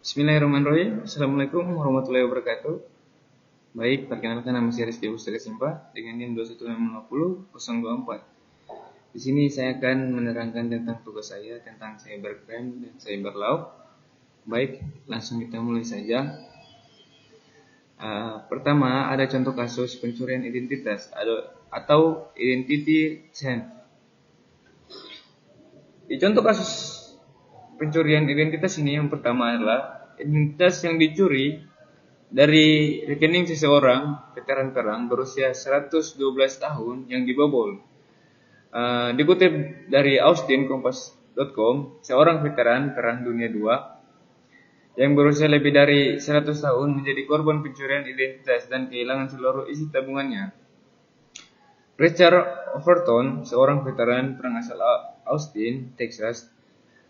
Bismillahirrahmanirrahim. Assalamualaikum warahmatullahi wabarakatuh. Baik, perkenalkan nama saya Rizky Bustari Simpa dengan NIM 21650-024. Di sini saya akan menerangkan tentang tugas saya tentang cybercrime dan cyber law. Baik, langsung kita mulai saja. Pertama, ada contoh kasus pencurian identitas atau identity theft. Di contoh kasus pencurian identitas ini, yang pertama adalah identitas yang dicuri dari rekening seseorang veteran perang berusia 112 tahun yang dibobol. Dikutip dari austinkompas.com, seorang veteran perang dunia II yang berusia lebih dari 100 tahun menjadi korban pencurian identitas dan kehilangan seluruh isi tabungannya. Richard Overton, seorang veteran perang asal Austin, Texas,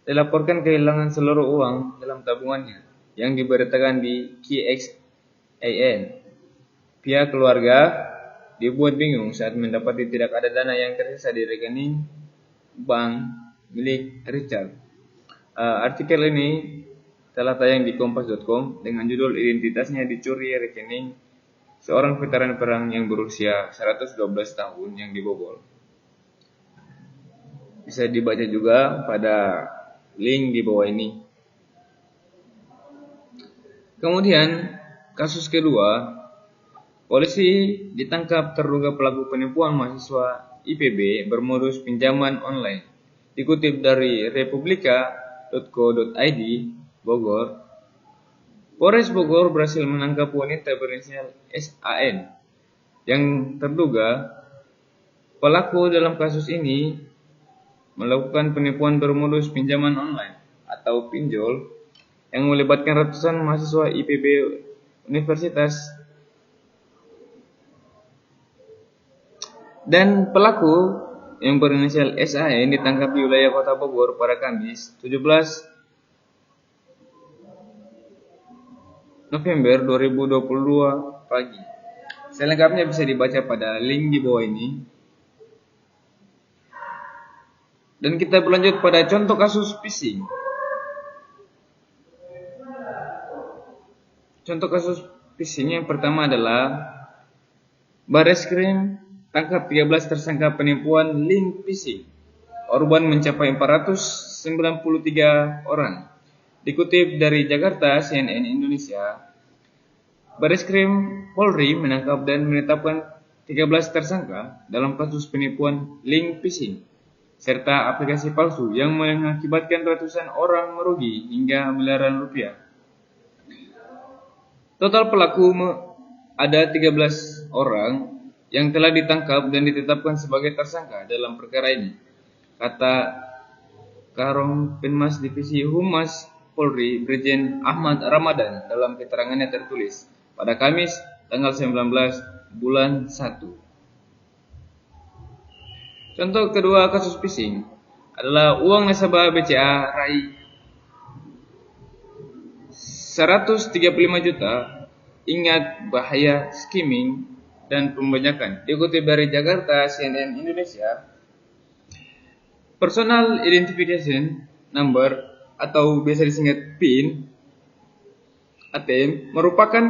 dilaporkan kehilangan seluruh uang dalam tabungannya yang diberitakan di KXAN. Pihak keluarga dibuat bingung saat mendapati tidak ada dana yang tersisa di rekening bank milik Richard. Artikel ini telah tayang di kompas.com dengan judul "Identitasnya Dicuri Rekening Seorang Veteran Perang yang Berusia 112 Tahun yang Dibobol". Bisa dibaca juga pada link di bawah ini. Kemudian, kasus kedua, polisi ditangkap terduga pelaku penipuan mahasiswa IPB bermodus pinjaman online. Dikutip dari republika.co.id, Bogor, Polres Bogor berhasil menangkap wanita berinisial SAN yang terduga pelaku dalam kasus ini melakukan penipuan bermodus pinjaman online atau pinjol yang melibatkan ratusan mahasiswa IPB Universitas, dan pelaku yang berinisial SAN ditangkap di wilayah Kota Bogor pada Kamis 17 November 2022 pagi. Selengkapnya bisa dibaca pada link di bawah ini. Dan kita berlanjut pada contoh kasus phishing. Contoh kasus phishing yang pertama adalah Bareskrim tangkap 13 tersangka penipuan link phishing. Korban mencapai 493 orang. Dikutip dari Jakarta CNN Indonesia, Bareskrim Polri menangkap dan menetapkan 13 tersangka dalam kasus penipuan link phishing serta aplikasi palsu yang mengakibatkan ratusan orang merugi hingga miliaran rupiah. Total pelaku ada 13 orang yang telah ditangkap dan ditetapkan sebagai tersangka dalam perkara ini, kata Karong Penmas Divisi Humas Polri Brigjen Ahmad Ramadan dalam keterangannya tertulis pada Kamis tanggal 19 bulan 1. Contoh kedua kasus phishing adalah uang nasabah BCA raih 135 juta. Ingat bahaya skimming dan pembajakan. Dikutip dari Jakarta CNN Indonesia, Personal Identification Number atau biasa disingkat PIN ATM merupakan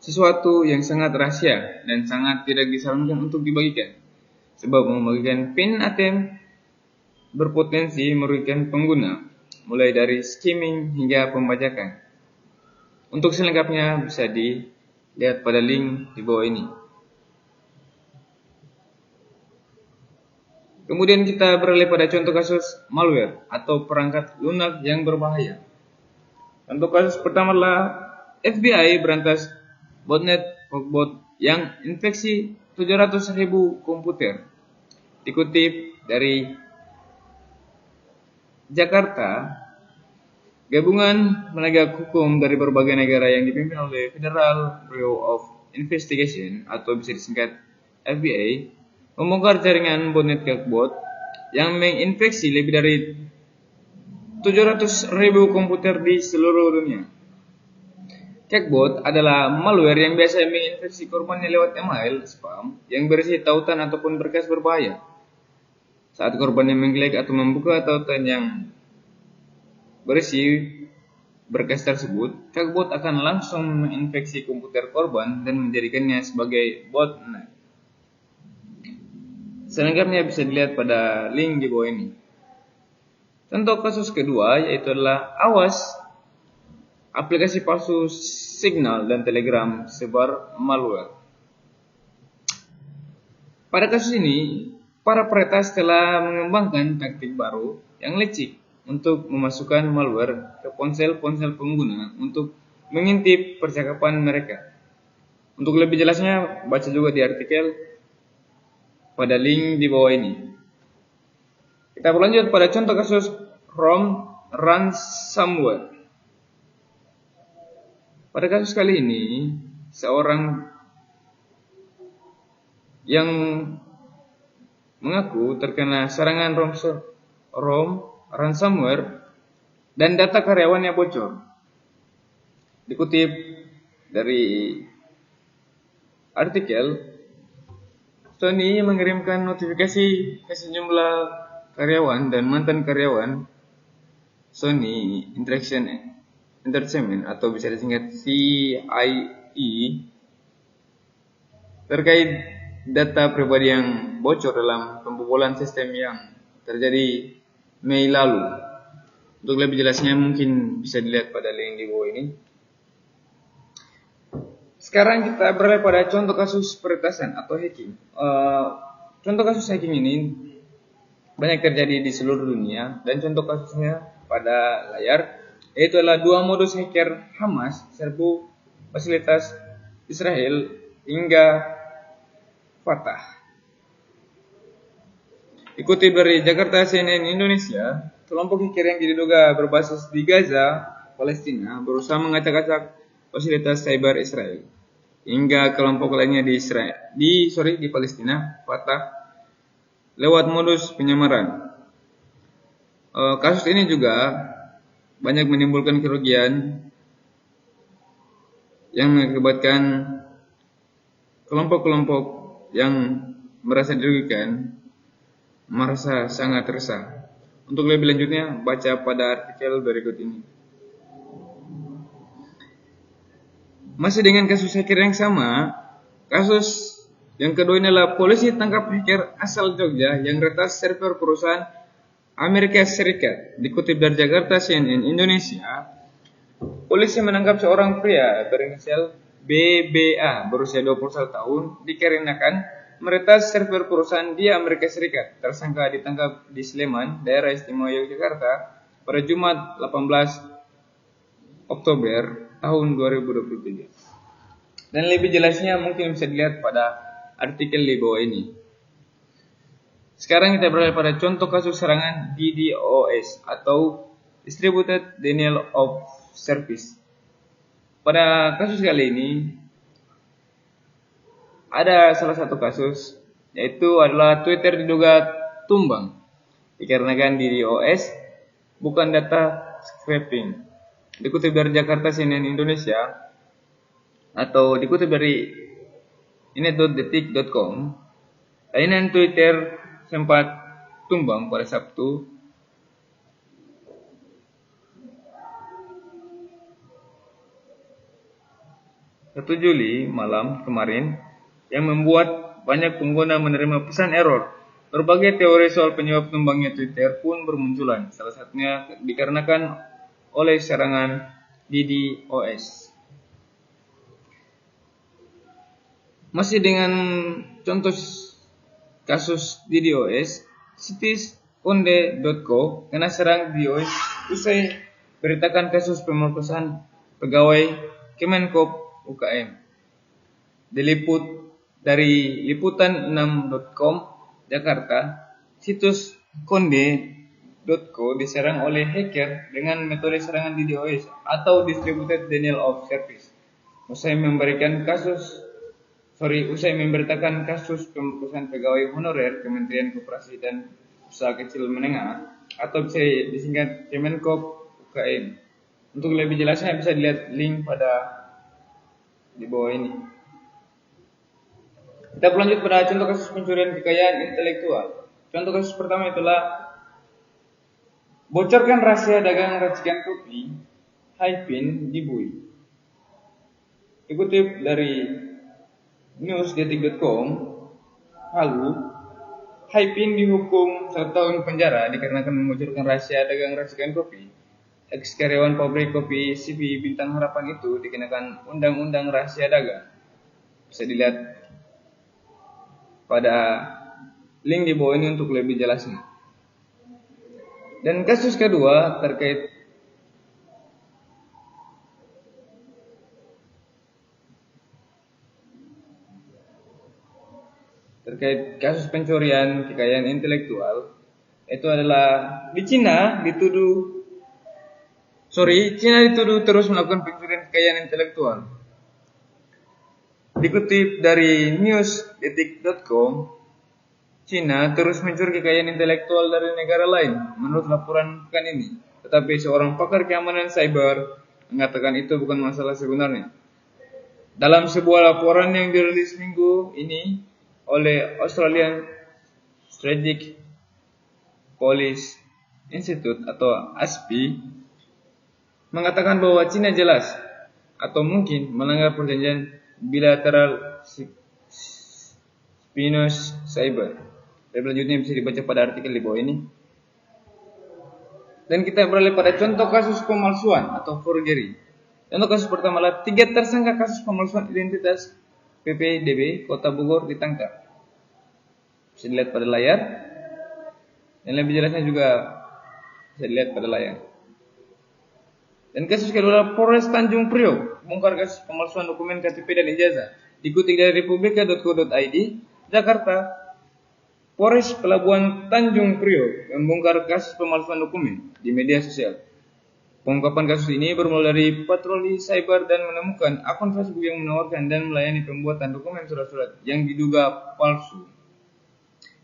sesuatu yang sangat rahasia dan sangat tidak disarankan untuk dibagikan. Sebab membagikan PIN ATM berpotensi merugikan pengguna, mulai dari skimming hingga pembajakan. Untuk selengkapnya bisa dilihat pada link di bawah ini. Kemudian kita beralih pada contoh kasus malware atau perangkat lunak yang berbahaya. Contoh kasus pertama adalah FBI berantas botnet Foxbot yang infeksi 700.000 komputer. Dikutip dari Jakarta, gabungan penegak hukum dari berbagai negara yang dipimpin oleh Federal Bureau of Investigation atau bisa disingkat FBI membongkar jaringan botnet Foxbot yang menginfeksi lebih dari 700.000 komputer di seluruh dunia. Chatbot adalah malware yang biasa menginfeksi korbannya lewat email spam yang berisi tautan ataupun berkas berbahaya. Saat korbannya mengklik atau membuka tautan yang berisi berkas tersebut, chatbot akan langsung menginfeksi komputer korban dan menjadikannya sebagai botnet. Selengkapnya bisa dilihat pada link di bawah ini. Contoh kasus kedua yaitu adalah awas aplikasi palsu Signal dan Telegram sebar malware. Pada kasus ini, para peretas telah mengembangkan taktik baru yang licik untuk memasukkan malware ke ponsel-ponsel pengguna untuk mengintip percakapan mereka. Untuk lebih jelasnya, baca juga di artikel pada link di bawah ini. Kita berlanjut pada contoh kasus ROM ransomware. Pada kasus kali ini, seorang yang mengaku terkena serangan ROM ransomware dan data karyawannya bocor. Dikutip dari artikel, Sony mengirimkan notifikasi ke sejumlah karyawan dan mantan karyawan Sony Entertainment atau bisa disingkat CIE terkait data pribadi yang bocor dalam pembobolan sistem yang terjadi Mei lalu. Untuk lebih jelasnya mungkin bisa dilihat pada link di bawah ini. Sekarang kita beralih pada contoh kasus peretasan atau hacking. Contoh kasus hacking ini banyak terjadi di seluruh dunia dan contoh kasusnya pada layar yaitu adalah dua modus hacker Hamas serbu fasilitas Israel hingga Fatah. Dikutip dari Jakarta CNN Indonesia, kelompok hacker yang diduga berbasis di Gaza, Palestina, berusaha mengacak-acak fasilitas cyber Israel hingga kelompok lainnya di Palestina, Fatah, lewat modus penyamaran. Kasus ini juga banyak menimbulkan kerugian yang mengakibatkan kelompok-kelompok yang merasa dirugikan merasa sangat resah. Untuk lebih lanjutnya, baca pada artikel berikut ini. Masih dengan kasus hacker yang sama, kasus yang kedua ini adalah polisi tangkap hacker asal Jogja yang retas server perusahaan Amerika Serikat. Dikutip dari Jakarta CNN Indonesia, polisi menangkap seorang pria berinisial BBA berusia 21 tahun dikarenakan meretas server perusahaan di Amerika Serikat. Tersangka ditangkap di Sleman, Daerah Istimewa Yogyakarta pada Jumat 18 Oktober tahun 2023. Dan lebih jelasnya mungkin bisa dilihat pada artikel di bawah ini. Sekarang kita beralih pada contoh kasus serangan DDoS atau Distributed Denial of Service. Pada kasus kali ini ada salah satu kasus yaitu adalah Twitter diduga tumbang dikarenakan DDoS bukan data scraping. Dikutip dari Jakarta CNN Indonesia atau dikutip dari inet.detik.com, layanan Twitter sempat tumbang pada Sabtu 1 Juli malam kemarin yang membuat banyak pengguna menerima pesan error. Berbagai teori soal penyebab tumbangnya Twitter pun bermunculan, salah satunya dikarenakan oleh serangan DDoS. Masih dengan contoh kasus DDoS, situs konde.co kena serang DDoS usai beritakan kasus pemerkosaan pegawai Kemenkop UKM. Diliput dari liputan6.com Jakarta, situs konde.co diserang oleh hacker dengan metode serangan DDoS atau Distributed Denial of Service. Usai memberitakan kasus pemerkosaan pegawai honorer Kementerian Koperasi dan Usaha Kecil Menengah atau bisa disingkat Kemenkop UKM. Untuk lebih jelasnya bisa dilihat link pada di bawah ini. Kita berlanjut pada contoh kasus pencurian kekayaan intelektual. Contoh kasus pertama itulah bocorkan rahasia dagang racikan kopi Haipin Dibui. Dikutip dari newsdetik.com, Palu, Haipin dihukum 1 tahun penjara dikarenakan mengucurkan rahasia dagang racikan kopi. Ex karyawan pabrik kopi CV Bintang Harapan itu dikenakan undang-undang rahasia dagang. Bisa dilihat pada link di bawah ini untuk lebih jelasnya. Dan kasus kedua terkait kasus pencurian kekayaan intelektual, itu adalah di Cina dituduh terus melakukan pencurian kekayaan intelektual. Dikutip dari newsdetik.com, Cina terus mencuri kekayaan intelektual dari negara lain menurut laporan pekan ini. Tetapi seorang pakar keamanan cyber mengatakan itu bukan masalah sebenarnya. Dalam sebuah laporan yang dirilis minggu ini oleh Australian Strategic Police Institute atau ASPI mengatakan bahwa Cina jelas atau mungkin melanggar perjanjian bilateral espionage cyber. Lebih lanjutnya bisa dibaca pada artikel di bawah ini. Dan kita beralih pada contoh kasus pemalsuan atau forgery. Contoh kasus pertama adalah 3 tersangka kasus pemalsuan identitas PPDB Kota Bogor ditangkap. Bisa dilihat pada layar. Yang lebih jelasnya juga bisa dilihat pada layar. Dan kasus kedua adalah Polres Tanjung Priok bongkar kasus pemalsuan dokumen KTP dan ijazah. Dikutip dari republika.co.id, Jakarta, Polres Pelabuhan Tanjung Priok membongkar kasus pemalsuan dokumen di media sosial. Pengungkapan kasus ini bermula dari patroli cyber dan menemukan akun Facebook yang menawarkan dan melayani pembuatan dokumen surat-surat yang diduga palsu.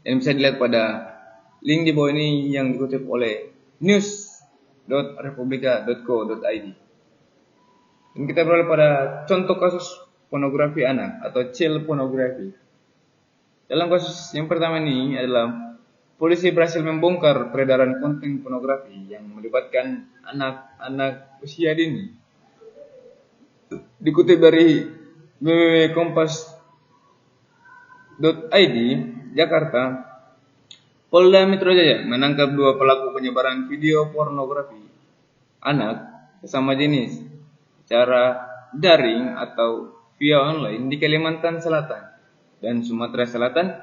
Dan bisa dilihat pada link di bawah ini yang dikutip oleh news.republika.co.id. Dan kita beralih pada contoh kasus pornografi anak atau child pornography. Dalam kasus yang pertama ini adalah polisi berhasil membongkar peredaran konten pornografi yang melibatkan anak-anak usia dini. Dikutip dari www.kompas.id, Jakarta, Polda Metro Jaya menangkap 2 pelaku penyebaran video pornografi anak sesama jenis secara daring atau via online di Kalimantan Selatan dan Sumatera Selatan.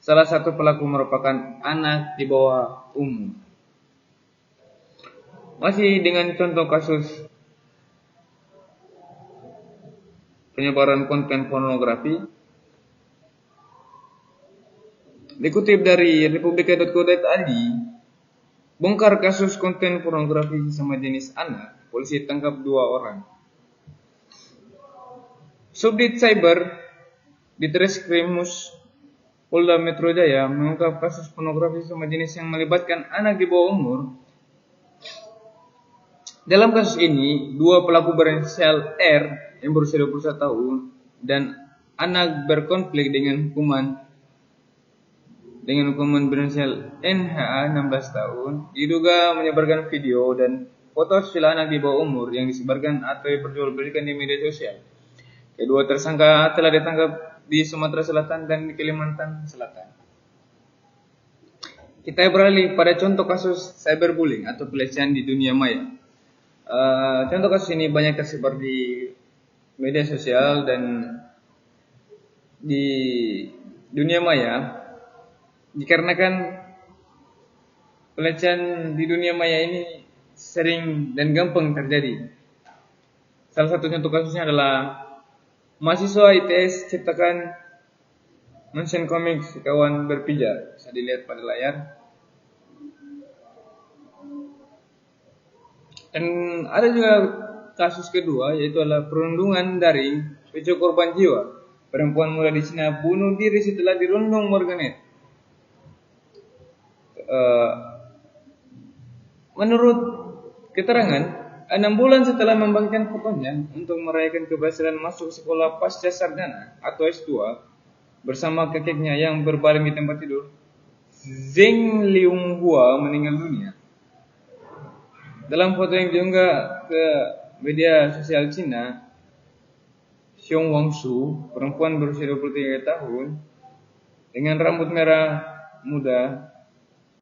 Salah satu pelaku merupakan anak di bawah umur. Masih dengan contoh kasus penyebaran konten pornografi, dikutip dari republika.co.id, bongkar kasus konten pornografi sesama jenis anak, polisi tangkap 2 orang. Subdit Cyber di Treskrimus Polda Metro Jaya mengungkap kasus pornografi sesama jenis yang melibatkan anak di bawah umur. Dalam kasus ini, 2 pelaku berinisial R yang berusia 21 tahun dan anak berkonflik dengan hukuman berinisial NHA 16 tahun diduga menyebarkan video dan foto asusila anak di bawah umur yang disebarkan atau diperjualbelikan di media sosial. Kedua tersangka telah ditangkap di Sumatera Selatan dan di Kalimantan Selatan. Kita beralih pada contoh kasus cyberbullying atau pelecehan di dunia maya. Contoh kasus ini banyak tersebar di media sosial dan di dunia maya dikarenakan pelecehan di dunia maya ini sering dan gampang terjadi. Salah satu contoh kasusnya adalah mahasiswa ITS ciptakan mention komik kawan berpijar. Bisa dilihat pada layar. Dan ada juga kasus kedua, yaitu adalah perundungan daring picu korban jiwa. Perempuan muda di Cina bunuh diri setelah dirundung warganet. Menurut keterangan, 6 bulan setelah membagikan fotonya untuk merayakan keberhasilan masuk sekolah pasca sarjana atau S2 bersama kakeknya yang berbaring di tempat tidur, Zheng Liunghua meninggal dunia. Dalam foto yang diunggah ke media sosial Cina, Xiong Wangshu, perempuan berusia 23 tahun, dengan rambut merah muda,